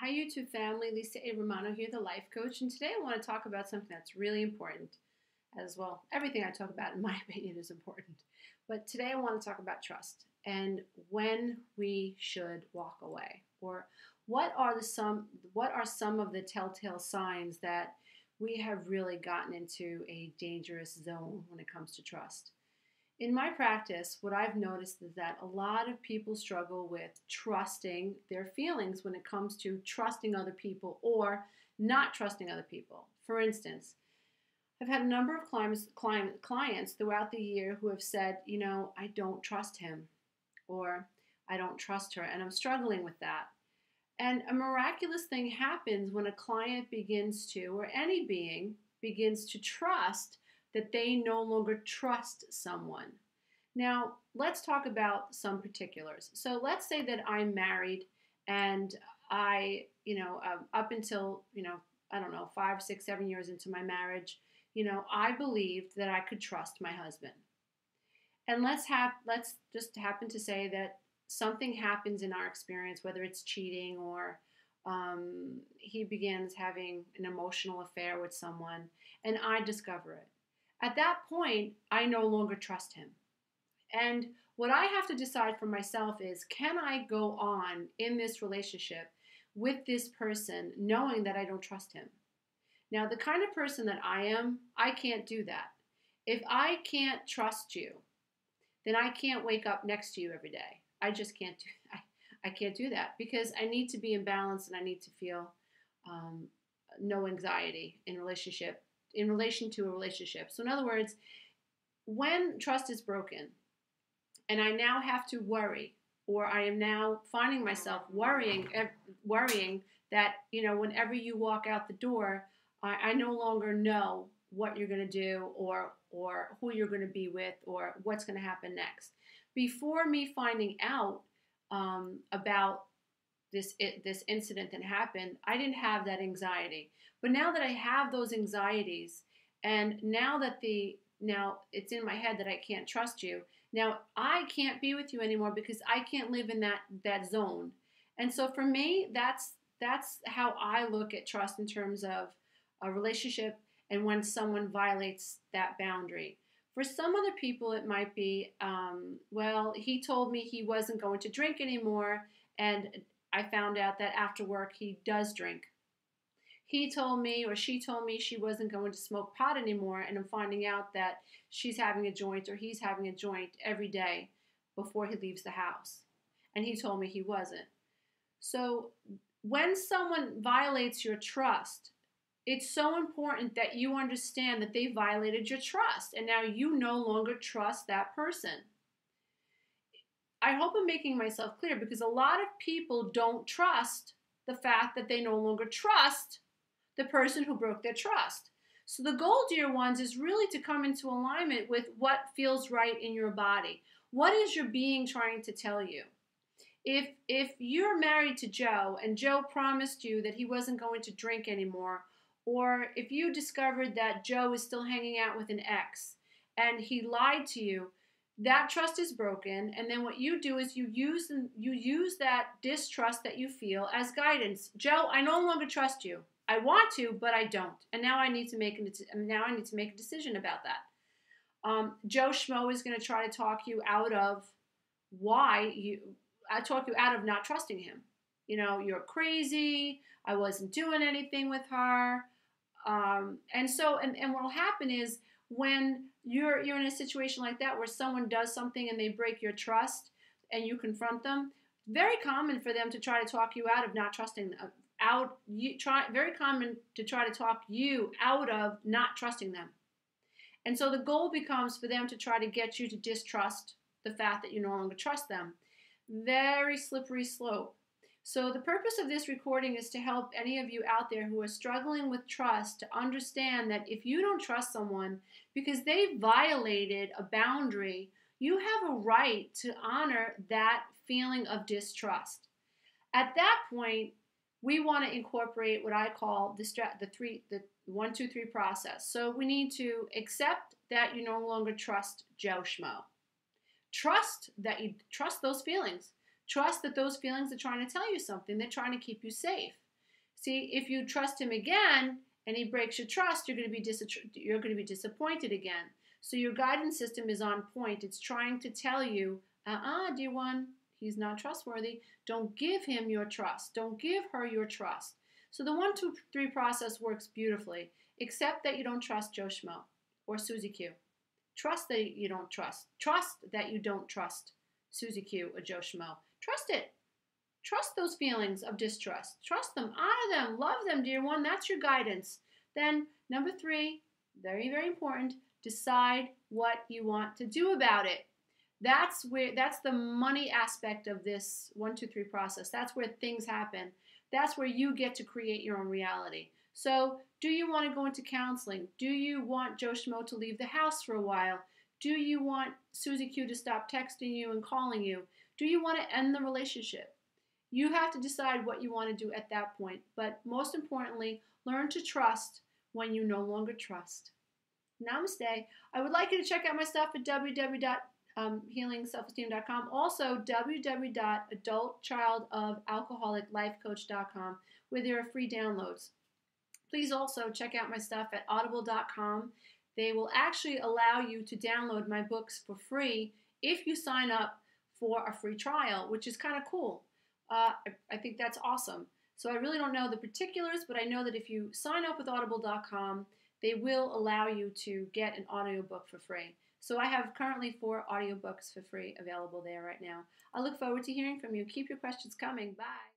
Hi, YouTube family. Lisa A. Romano here, the life coach. And today I want to talk about something that's really important as well. Everything I talk about, in my opinion, is important. But today I want to talk about trust and when we should walk away, or what are some of the telltale signs that we have really gotten into a dangerous zone when it comes to trust. In my practice, what I've noticed is that a lot of people struggle with trusting their feelings when it comes to trusting other people or not trusting other people. For instance, I've had a number of clients throughout the year who have said, I don't trust him or I don't trust her, and I'm struggling with that. And a miraculous thing happens when a client begins to, or any being begins to trust that they no longer trust someone. Now, let's talk about some particulars. So let's say that I'm married and up until, I don't know, 5, 6, 7 years into my marriage, I believed that I could trust my husband. And let's just happen to say that something happens in our experience, whether it's cheating or he begins having an emotional affair with someone, and I discover it. At that point, I no longer trust him. And what I have to decide for myself is, can I go on in this relationship with this person knowing that I don't trust him? Now, the kind of person that I am, I can't do that. If I can't trust you, then I can't wake up next to you every day. I just can't do I can't do that because I need to be in balance and I need to feel no anxiety in relation to a relationship. So in other words, when trust is broken and I now have to worry, or I am now finding myself worrying that, whenever you walk out the door, I no longer know what you're going to do or who you're going to be with or what's going to happen next. Before me finding out about this incident that happened, I didn't have that anxiety. But now that I have those anxieties, and now it's in my head that I can't trust you, now I can't be with you anymore because I can't live in that zone. And so for me, that's how I look at trust in terms of a relationship and when someone violates that boundary. For some other people, it might be, he told me he wasn't going to drink anymore, and I found out that after work he does drink. He told me, or she told me, she wasn't going to smoke pot anymore, and I'm finding out that she's having a joint or he's having a joint every day before he leaves the house. And he told me he wasn't. So when someone violates your trust, it's so important that you understand that they violated your trust and now you no longer trust that person. I hope I'm making myself clear because a lot of people don't trust the fact that they no longer trust the person who broke their trust. So the goal, dear ones, is really to come into alignment with what feels right in your body. What is your being trying to tell you? If you're married to Joe and Joe promised you that he wasn't going to drink anymore, or if you discovered that Joe is still hanging out with an ex and he lied to you, that trust is broken. And then what you do is you use that distrust that you feel as guidance. Joe, I no longer trust you. I want to, but I don't. And now I need to make a decision about that. Joe Schmo is going to try to talk you out of not trusting him. You're crazy. I wasn't doing anything with her. And what will happen is when you're in a situation like that where someone does something and they break your trust and you confront them, very common for them to try to talk you out of not trusting very common to try to talk you out of not trusting them. And so the goal becomes for them to try to get you to distrust the fact that you no longer trust them. Very slippery slope. So the purpose of this recording is to help any of you out there who are struggling with trust to understand that if you don't trust someone because they violated a boundary, you have a right to honor that feeling of distrust. At that point, we want to incorporate what I call the 1, 2, 3 process. So we need to accept that you no longer trust Joe Schmo. Trust that you trust those feelings. Trust that those feelings are trying to tell you something. They're trying to keep you safe. See, if you trust him again and he breaks your trust, you're going to be disappointed again. So your guidance system is on point. It's trying to tell you, dear one, he's not trustworthy. Don't give him your trust. Don't give her your trust. So the 1, 2, 3 process works beautifully, except that you don't trust Joe Schmo or Susie Q. Trust that you don't trust. Trust that you don't trust Susie Q or Joe Schmo. Trust it. Trust those feelings of distrust. Trust them. Honor them. Love them, dear one. That's your guidance. Then, number 3, very, very important, decide what you want to do about it. That's the money aspect of this 1, 2, 3 process. That's where things happen. That's where you get to create your own reality. So, do you want to go into counseling? Do you want Joe Schmo to leave the house for a while? Do you want Susie Q to stop texting you and calling you? Do you want to end the relationship? You have to decide what you want to do at that point. But most importantly, learn to trust when you no longer trust. Namaste. I would like you to check out my stuff at www.healingselfesteem.com. Also, www.adultchildofalcoholiclifecoach.com, where there are free downloads. Please also check out my stuff at audible.com. They will actually allow you to download my books for free if you sign up for a free trial, which is kind of cool. I think that's awesome. So I really don't know the particulars, but I know that if you sign up with audible.com, they will allow you to get an audiobook for free. So I have currently 4 audiobooks for free available there right now. I look forward to hearing from you. Keep your questions coming. Bye.